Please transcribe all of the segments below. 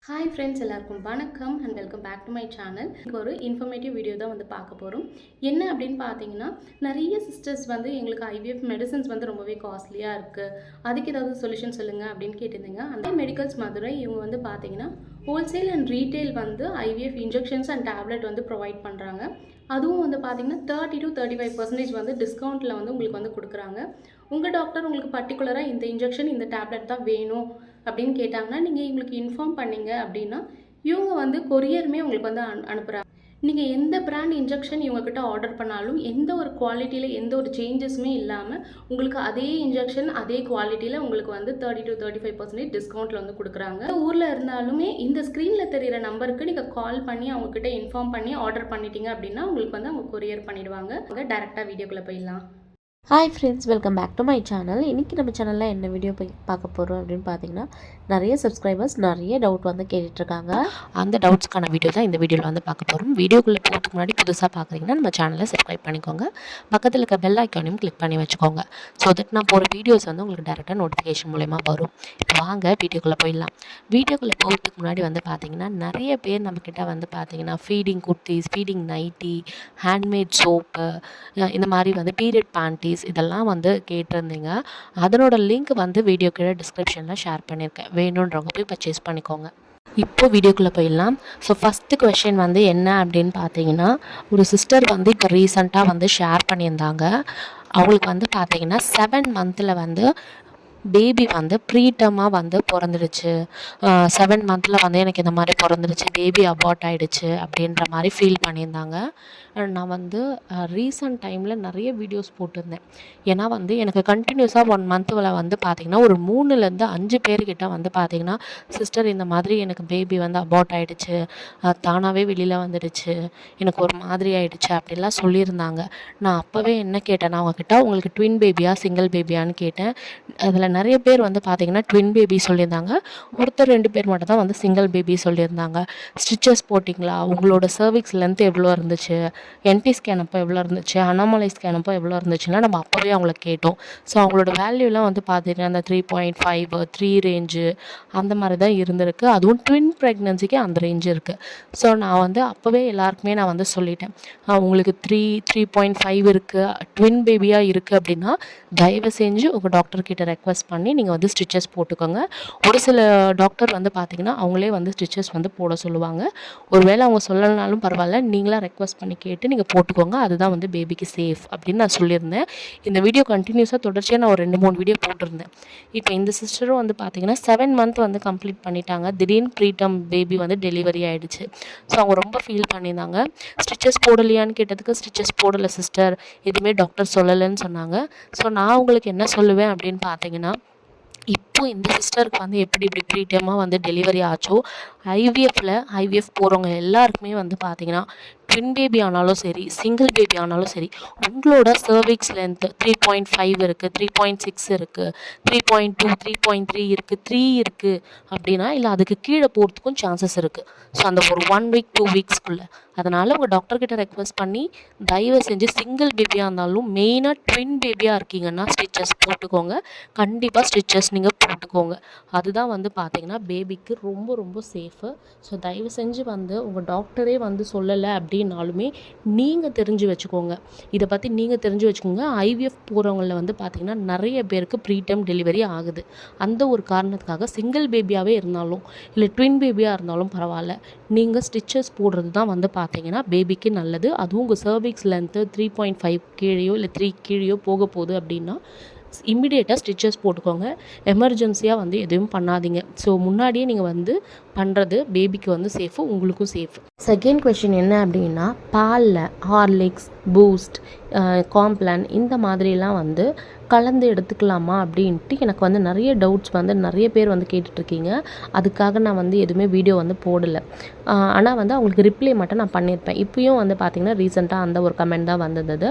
Hi friends, எல்லாருக்கும் வணக்கம் and welcome back to my channel. இங்கே ஒரு இன்ஃபர்மேட்டிவ் வீடியோ தான் பார்க்க போகிறோம். என்ன அப்படின்னு பார்த்தீங்கன்னா, நிறைய சிஸ்டர்ஸ் எங்களுக்கு ஐவிஎஃப் மெடிசன்ஸ் ரொம்பவே காஸ்ட்லியாக இருக்குது, அதுக்கு ஏதாவது சொல்யூஷன் சொல்லுங்கள் அப்படின்னு கேட்டிருந்தீங்க. அந்த மெடிக்கல்ஸ் மதுரை இவங்க பார்த்தீங்கன்னா wholesale and retail IVF injections and tablet provide பண்ணுறாங்க. அதுவும் பார்த்தீங்கன்னா 30 to 35% டிஸ்கவுண்ட்டில் உங்களுக்கு கொடுக்குறாங்க. உங்கள் டாக்டர் உங்களுக்கு பர்டிகுலராக இந்த இன்ஜெக்ஷன் இந்த டேப்லெட் தான் வேணும் அப்படின்னு கேட்டாங்கன்னா, நீங்கள் இவங்களுக்கு இன்ஃபார்ம் பண்ணிங்க அப்படின்னா இவங்க கொரியருமே உங்களுக்கு அனுப்புகிறாங்க. நீங்கள் எந்த பிராண்ட் இன்ஜெக்ஷன் இவங்கக்கிட்ட ஆர்டர் பண்ணாலும் எந்த ஒரு குவாலிட்டியில் எந்த ஒரு சேஞ்சஸுமே இல்லாமல் உங்களுக்கு அதே இன்ஜெக்ஷன் அதே குவாலிட்டியில் உங்களுக்கு 30 to 35% டிஸ்கவுண்ட்டில் கொடுக்குறாங்க. ஊரில் இருந்தாலுமே இந்த ஸ்க்ரீனில் தெரிகிற நம்பருக்கு நீங்கள் கால் பண்ணி அவங்கக்கிட்ட இன்ஃபார்ம் பண்ணி ஆர்டர் பண்ணிட்டீங்க அப்படின்னா உங்களுக்கு அவங்க கொரியர் பண்ணிடுவாங்க. டேரெக்டாக வீடியோக்குள்ளே போயிடலாம். Hi friends, welcome back to my channel. இன்றைக்கி நம்ம சேனலில் என்ன வீடியோ பார்க்க போகிறோம் அப்படின்னு பார்த்தீங்கன்னா, நிறைய சப்ஸ்கிரைபர்ஸ் நிறைய டவுட் கேட்டுட்ருக்காங்க. அந்த டவுட்ஸ்க்கான வீடியோ தான் இந்த வீடியோவில் பார்க்க போகிறோம். வீடியோக்குள்ளே போகிறதுக்கு முன்னாடி புதுசாக பார்க்குறீங்கன்னா நம்ம சேனலை சப்ஸ்கிரைப் பண்ணிக்கோங்க, பக்கத்தில் இருக்க பெல் ஐக்கானையும் கிளிக் பண்ணி வச்சுக்கோங்க. ஸோ தட் நான் போகிற வீடியோஸ் உங்களுக்கு டேரெக்டாக நோட்டிஃபிகேஷன் மூலமா வரும். இப்போ வாங்க வீடியோக்குள்ளே போயிடலாம். வீடியோக்குள்ளே போகிறதுக்கு முன்னாடி பார்த்தீங்கன்னா, நிறைய பேர் நம்மக்கிட்ட பார்த்தீங்கன்னா feeding kurtis, feeding nighty, handmade soap, இந்த மாதிரி பீரியட் பேண்டீஸ் இதெல்லாம் கேட்டிருந்தீங்க. அதனோட லிங்க் வீடியோ கீழே டிஸ்கிரிப்ஷனில் ஷேர் பண்ணியிருக்கேன். வேணுன்றவங்க போய் பர்ச்சேஸ் பண்ணிக்கோங்க. இப்போ வீடியோக்குள்ளே போயிடலாம். ஸோ ஃபஸ்ட்டு கொஷின் என்ன அப்படின்னு பார்த்தீங்கன்னா, ஒரு சிஸ்டர் இப்போ ரீசண்டாக ஷேர் பண்ணியிருந்தாங்க. அவங்களுக்கு பார்த்தீங்கன்னா 7 மந்தில் பேபி ப்ரீட்டமாக பிறந்துடுச்சு. 7 மந்தில் எனக்கு இந்த மாதிரி பிறந்துடுச்சு, பேபி அபார்ட் ஆகிடுச்சு அப்படின்ற மாதிரி ஃபீல் பண்ணியிருந்தாங்க. நான் ரீசன்ட் டைமில் நிறைய வீடியோஸ் போட்டிருந்தேன். ஏன்னா எனக்கு கண்டினியூஸாக 1 மந்தில் பார்த்திங்கன்னா ஒரு 3லேருந்து 5 பேர்கிட்ட பார்த்திங்கன்னா, சிஸ்டர் இந்த மாதிரி எனக்கு பேபி அபார்ட் ஆகிடுச்சு, தானாகவே வெளியில் வந்துடுச்சு, எனக்கு ஒரு மாதிரி ஆகிடுச்சு அப்படிலாம் சொல்லியிருந்தாங்க. நான் அப்போவே என்ன கேட்டேன், அவங்கக்கிட்ட உங்களுக்கு ட்வின் பேபியா சிங்கிள் பேபியான்னு கேட்டேன். அதில் நிறைய பேர் பார்த்திங்கன்னா ட்வின் பேபி சொல்லியிருந்தாங்க. ஒருத்தர் 2 பேர் மட்டும் தான் சிங்கிள் பேபி சொல்லியிருந்தாங்க. ஸ்டிச்சஸ் போட்டிங்களா, உங்களோட சர்விக்ஸ் லென்த் எவ்வளோ இருந்துச்சு, என்டி ஸ்கேன் அப்போ எவ்வளோ இருந்துச்சு, அனாமலை ஸ்கேன் அப்போ எவ்வளோ இருந்துச்சுன்னா நம்ம அப்போவே அவங்கள கேட்டோம். ஸோ அவங்களோட வேல்யூலாம் பார்த்திங்கன்னா அந்த 3.5 3 ரேஞ்சு அந்த மாதிரி தான் இருந்திருக்கு. அதுவும் ட்வின் ப்ரெக்னன்சிக்கு அந்த ரேஞ்சு இருக்குது. ஸோ நான் அப்போவே எல்லாருக்குமே நான் சொல்லிட்டேன், உங்களுக்கு 3.5 இருக்குது, ட்வின் பேபியாக இருக்குது அப்படின்னா தயவு செஞ்சு உங்கள் டாக்டர்கிட்ட ரெக்வஸ்ட் பண்ணி நீங்கள் ஸ்டிச்சஸ் போட்டுக்கோங்க. ஒரு சில டாக்டர் பார்த்திங்கன்னா அவங்களே ஸ்டிச்சஸ் போட சொல்லுவாங்க. ஒருவேளை அவங்க சொல்லலைனாலும் பரவாயில்ல, நீங்களாக ரெக்வஸ்ட் பண்ணி கேட்டு நீங்கள் போட்டுக்கோங்க, அதுதான் பேபிக்கு சேஃப் அப்படின்னு நான் சொல்லியிருந்தேன். இந்த வீடியோ கண்டினியூஸாக தொடர்ச்சியாக நான் ஒரு 2-3 வீடியோ போட்டிருந்தேன். இப்போ இந்த சிஸ்டரும் பார்த்திங்கன்னா 7 மந்த் கம்ப்ளீட் பண்ணிட்டாங்க. திடீர்னு ப்ரீடம் பேபி டெலிவரி ஆகிடுச்சு. ஸோ அவங்க ரொம்ப ஃபீல் பண்ணியிருந்தாங்க. ஸ்டிச்சஸ் போடலையான்னு கேட்டதுக்கு ஸ்டிச்சஸ் போடலை சிஸ்டர், எதுவுமே டாக்டர் சொல்லலைன்னு சொன்னாங்க. ஸோ நான் உங்களுக்கு என்ன சொல்லுவேன் அப்படின்னு பார்த்தீங்கன்னா, இப்போ இந்த சிஸ்டருக்கு எப்படி ப்ரீட்டமாக டெலிவரி ஆச்சோ, ஐவிஎஃப் போகிறவங்க எல்லாருக்குமே பார்த்திங்கன்னா ட்வின் பேபி ஆனாலும் சரி, சிங்கிள் பேபி ஆனாலும் சரி, உங்களோட சர்விக்ஸ் லென்த் 3.5 இருக்குது, 3.6 இருக்குது, 3.2 3.3 இருக்குது, 3 இருக்குது அப்படின்னா இல்லை அதுக்கு கீழே போகிறதுக்கும் சான்சஸ் இருக்குது. ஸோ அந்த ஒரு 1 வீக் 2 வீக்ஸ்க்குள்ளே. அதனால் உங்கள் டாக்டர்கிட்ட ரெக்வஸ்ட் பண்ணி தயவு செஞ்சு சிங்கிள் பேபியாக இருந்தாலும் மெயினாக ட்வின் பேபியாக இருக்கீங்கன்னா ஸ்டிச்சஸ் போட்டுக்கோங்க. கண்டிப்பாக ஸ்டிச்சஸ் நீங்கள் போட்டுக்கோங்க. அதுதான் பார்த்திங்கன்னா பேபிக்கு ரொம்ப ரொம்ப சேஃபு. ஸோ தயவு செஞ்சு உங்கள் டாக்டரே சொல்லலை அப்படின்னாலுமே நீங்கள் தெரிஞ்சு வச்சுக்கோங்க. இதை பற்றி நீங்கள் தெரிஞ்சு வச்சுக்கோங்க. ஐவிஎஃப் போகிறவங்களில் பார்த்திங்கன்னா நிறைய பேருக்கு ப்ரீடம் டெலிவரி ஆகுது. அந்த ஒரு காரணத்துக்காக சிங்கிள் பேபியாகவே இருந்தாலும் இல்லை ட்வின் பேபியாக இருந்தாலும் பரவாயில்ல, நீங்கள் ஸ்டிச்சஸ் போடுறது தான் பார்த்திங்கன்னா பேபிக்கு நல்லது. அதுவும் உங்கள் சர்விக்ஸ் லென்த்து 3.5 கீழேயோ இல்லை 3 கீழேயோ போக போகுது அப்படின்னா இம்மிடியேட்டாக ஸ்டிச்சஸ் போட்டுக்கோங்க. எமர்ஜென்சியாக எதுவும் பண்ணாதீங்க. ஸோ முன்னாடியே நீங்கள் பண்ணுறது பேபிக்கு சேஃபு, உங்களுக்கும் சேஃபு. செகண்ட் கொஷின் என்ன அப்படின்னா, பாலில் ஹார்லிக்ஸ், பூஸ்ட், காம்ப்ளான் இந்த மாதிரிலாம் கலந்து எடுத்துக்கலாமா அப்படின்ட்டு எனக்கு நிறைய டவுட்ஸ் நிறைய பேர் கேட்டுட்ருக்கீங்க. அதுக்காக நான் எதுவுமே வீடியோ போடலை. ஆனால் அவங்களுக்கு ரிப்ளை மட்டும் நான் பண்ணியிருப்பேன். இப்போயும் பார்த்திங்கன்னா ரீசெண்டாக அந்த ஒரு கமெண்ட் தான் வந்தது.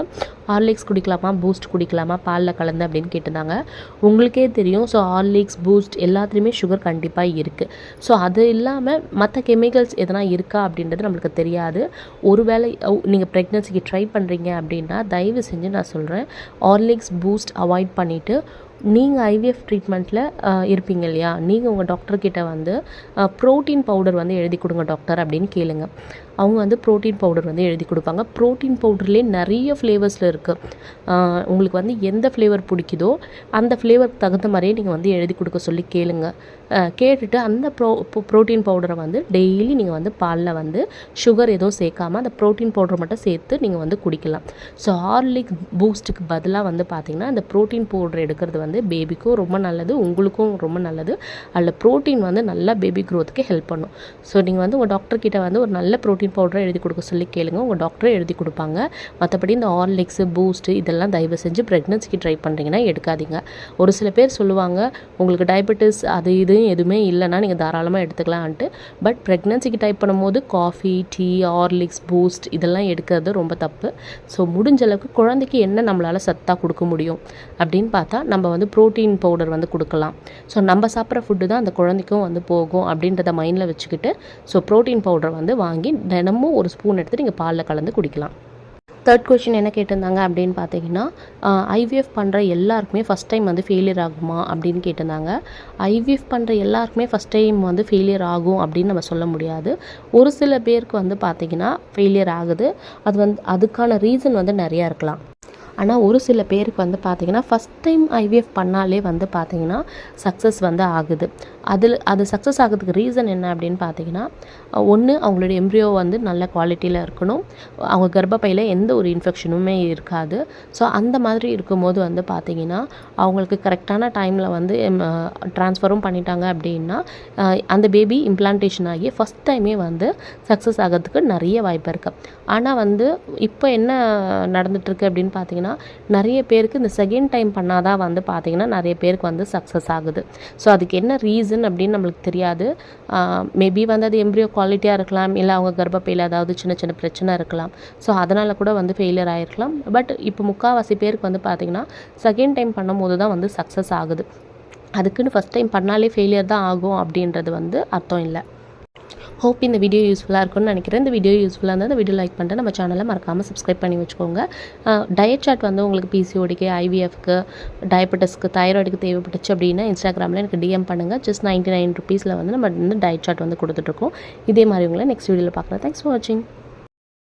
ஹார்லிக்ஸ் குடிக்கலாமா, பூஸ்ட் குடிக்கலாமா பாலில் கலந்து அப்படின்னு கேட்டிருந்தாங்க. உங்களுக்கே தெரியும், ஸோ ஹார்லிக்ஸ், பூஸ்ட் எல்லாத்துலேயுமே சுகர் கண்டிப்பாக இருக்குது. ஸோ அது இல்லாமல் மற்ற கெமிக்கல்ஸ் எதனா இருக்கா அப்படின்றது நம்மளுக்கு தெரியாது. ஒருவேளை நீங்கள் ப்ரெக்னன்சிக்கு ட்ரை பண்ணுறீங்க அப்படின்னா தயவு செஞ்சு நான் சொல்கிறேன், ஹார்லிக்ஸ், பூஸ்ட் அவாய்ட் பண்ணிவிட்டு நீங்கள் ஐவிஎஃப் ட்ரீட்மெண்ட்டில் இருப்பீங்க இல்லையா, நீங்கள் உங்கள் டாக்டர்கிட்ட வந்து ப்ரோட்டீன் பவுடர் வந்து எழுதி கொடுங்க டாக்டர் அப்படின்னு கேளுங்க. அவங்க வந்து ப்ரோட்டீன் பவுடர் வந்து எழுதி கொடுப்பாங்க. ப்ரோட்டீன் பவுடர்லேயே நிறைய ஃப்ளேவர்ஸில் இருக்குது. உங்களுக்கு வந்து எந்த ஃப்ளேவர் பிடிக்குதோ அந்த ஃப்ளேவருக்கு தகுந்த மாதிரியே நீங்கள் வந்து எழுதி கொடுக்க சொல்லி கேளுங்க. கேட்டுட்டு அந்த ப்ரோட்டீன் பவுடரை வந்து டெய்லி நீங்கள் வந்து பாலில் வந்து சுகர் எதுவும் சேர்க்காமல் அந்த ப்ரோட்டீன் பவுடரை மட்டும் சேர்த்து நீங்கள் வந்து குடிக்கலாம். ஸோ ஹார்லிக்ஸ் பூஸ்ட்டுக்கு பதிலாக வந்து பார்த்திங்கன்னா அந்த ப்ரோட்டீன் பவுடர் எடுக்கிறது வந்து பேபிக்கும் ரொம்ப நல்லது, உங்களுக்கும் ரொம்ப நல்லது. அதில் ப்ரோட்டீன் வந்து நல்லா பேபி க்ரோத்துக்கு ஹெல்ப் பண்ணும். ஸோ நீங்கள் வந்து உங்கள் டாக்டர்கிட்ட வந்து ஒரு நல்ல ப்ரோட்டீன் பவுடரை எழுதி கொடுக்க சொல்லி கேளுங்க. உங்கள் டாக்டரே எழுதி கொடுப்பாங்க. மற்றபடி இந்த ஹார்லிக்ஸு பூஸ்ட்டு இதெல்லாம் தயவு செஞ்சு ப்ரெக்னன்சிக்கு ட்ரை பண்ணுறீங்கன்னா எடுக்காதீங்க. ஒரு சில பேர் சொல்லுவாங்க உங்களுக்கு டயபெட்டிஸ் அது இது எதுவுமே இல்லைன்னா நீங்கள் தாராளமாக எடுத்துக்கலான்ட்டு. பட் ப்ரெக்னன்சிக்கு டைப் பண்ணும்போது காஃபி, டீ, ஹார்லிக்ஸ், பூஸ்ட் இதெல்லாம் எடுக்கிறது ரொம்ப தப்பு. ஸோ முடிஞ்ச அளவுக்கு குழந்தைக்கு என்ன நம்மளால் சத்தாக கொடுக்க முடியும் அப்படின்னு பார்த்தா நம்ம வந்து ப்ரோட்டீன் பவுடர் வந்து கொடுக்கலாம். ஸோ நம்ம சாப்பிட்ற ஃபுட்டு தான் அந்த குழந்தைக்கும் வந்து போகும் அப்படின்றத மைண்டில் வச்சுக்கிட்டு ஸோ ப்ரோட்டீன் பவுடர் வந்து வாங்கி தினமும் ஒரு ஸ்பூன் எடுத்து நீங்கள் பாலில் கலந்து குடிக்கலாம். தேர்ட் கொஷின் என்ன கேட்டிருந்தாங்க அப்படின்னு பார்த்தீங்கன்னா, ஐவிஎஃப் பண்ணுற எல்லாருக்குமே ஃபஸ்ட் டைம் வந்து ஃபெயிலியர் ஆகுமா அப்படின்னு கேட்டிருந்தாங்க. ஐவிஎஃப் பண்ணுற எல்லாருக்குமே ஃபஸ்ட் டைம் வந்து ஃபெயிலியர் ஆகும் அப்படின்னு நம்ம சொல்ல முடியாது. ஒரு சில பேருக்கு வந்து பார்த்திங்கன்னா ஃபெயிலியர் ஆகுது. அது வந்து அதுக்கான ரீசன் வந்து நிறையா இருக்கலாம். ஆனால் ஒரு சில பேருக்கு வந்து பார்த்திங்கன்னா ஃபஸ்ட் டைம் ஐவிஎஃப் பண்ணாலே வந்து பார்த்திங்கன்னா சக்ஸஸ் வந்து ஆகுது. அது சக்ஸஸ் ஆகிறதுக்கு ரீசன் என்ன அப்படின்னு பார்த்தீங்கன்னா, ஒன்று அவங்களுடைய எம்ப்ரியோ வந்து நல்ல குவாலிட்டியில் இருக்கணும், அவங்க கர்ப்பப்பையில் எந்த ஒரு இன்ஃபெக்ஷனுமே இருக்காது. ஸோ அந்த மாதிரி இருக்கும்போது வந்து பார்த்திங்கன்னா அவங்களுக்கு கரெக்டான டைமில் வந்து ட்ரான்ஸ்ஃபரும் பண்ணிட்டாங்க அப்படின்னா அந்த பேபி இம்ப்ளான்டேஷன் ஆகி ஃபஸ்ட் டைமே வந்து சக்ஸஸ் ஆகிறதுக்கு நிறைய வாய்ப்பு இருக்குது. ஆனால் வந்து இப்போ என்ன நடந்துகிட்ருக்கு அப்படின்னு பார்த்தீங்கன்னா, நிறைய பேருக்கு இந்த செகண்ட் டைம் பண்ணாதான் வந்து பார்த்திங்கன்னா நிறைய பேருக்கு வந்து சக்ஸஸ் ஆகுது. ஸோ அதுக்கு என்ன ரீசன் அப்படின்னு நம்மளுக்கு தெரியாது. மேபி வந்து அது எம்ப்ரியோ குவாலிட்டியாக இருக்கலாம், இல்லை அவங்க கர்ப்பப்பையில் ஏதாவது சின்ன சின்ன பிரச்சனை இருக்கலாம். ஸோ அதனால் கூட வந்து ஃபெயிலியர் ஆகிருக்கலாம். பட் இப்போ முக்கால்வாசி பேருக்கு வந்து பார்த்திங்கன்னா செகண்ட் டைம் பண்ணும்போது தான் வந்து சக்ஸஸ் ஆகுது. அதுக்குன்னு ஃபஸ்ட் டைம் பண்ணாலே ஃபெயிலியர் தான் ஆகும் அப்படின்றது வந்து அர்த்தம் இல்லை. ஹோப் இந்த வீடியோ யூஸ்ஃபுல்லாக இருக்கும்னு நினைக்கிறேன். இந்த வீடியோ யூஸ்ஃபுல்லாக இருந்தால் இந்த வீடியோ லைக் பண்ணிட்டு நம்ம சேனலை மறக்காமல் சப்ஸ்கிரைப் பண்ணி வச்சுக்கோங்க. டயட் சார்ட் வந்து உங்களுக்கு பிசிஓடிக்கு, ஐவிஎஃப்க்கு, டயபெட்டிஸ்க்கு, தைராய்டுக்கு தேவைப்பட்டுச்சு அப்படின்னா இன்ஸ்டாகிராமில் எனக்கு டிஎம் பண்ணுங்கள். ஜஸ்ட் 99 rupeesல வந்து நம்ம வந்து டயட் சார்ட் வந்து கொடுத்துட்ருக்கோம். இதே மாதிரி உங்களை நெக்ஸ்ட் வீடியோவில் பார்க்குறேன். தேங்க்ஸ் ஃபார் வாட்சிங்.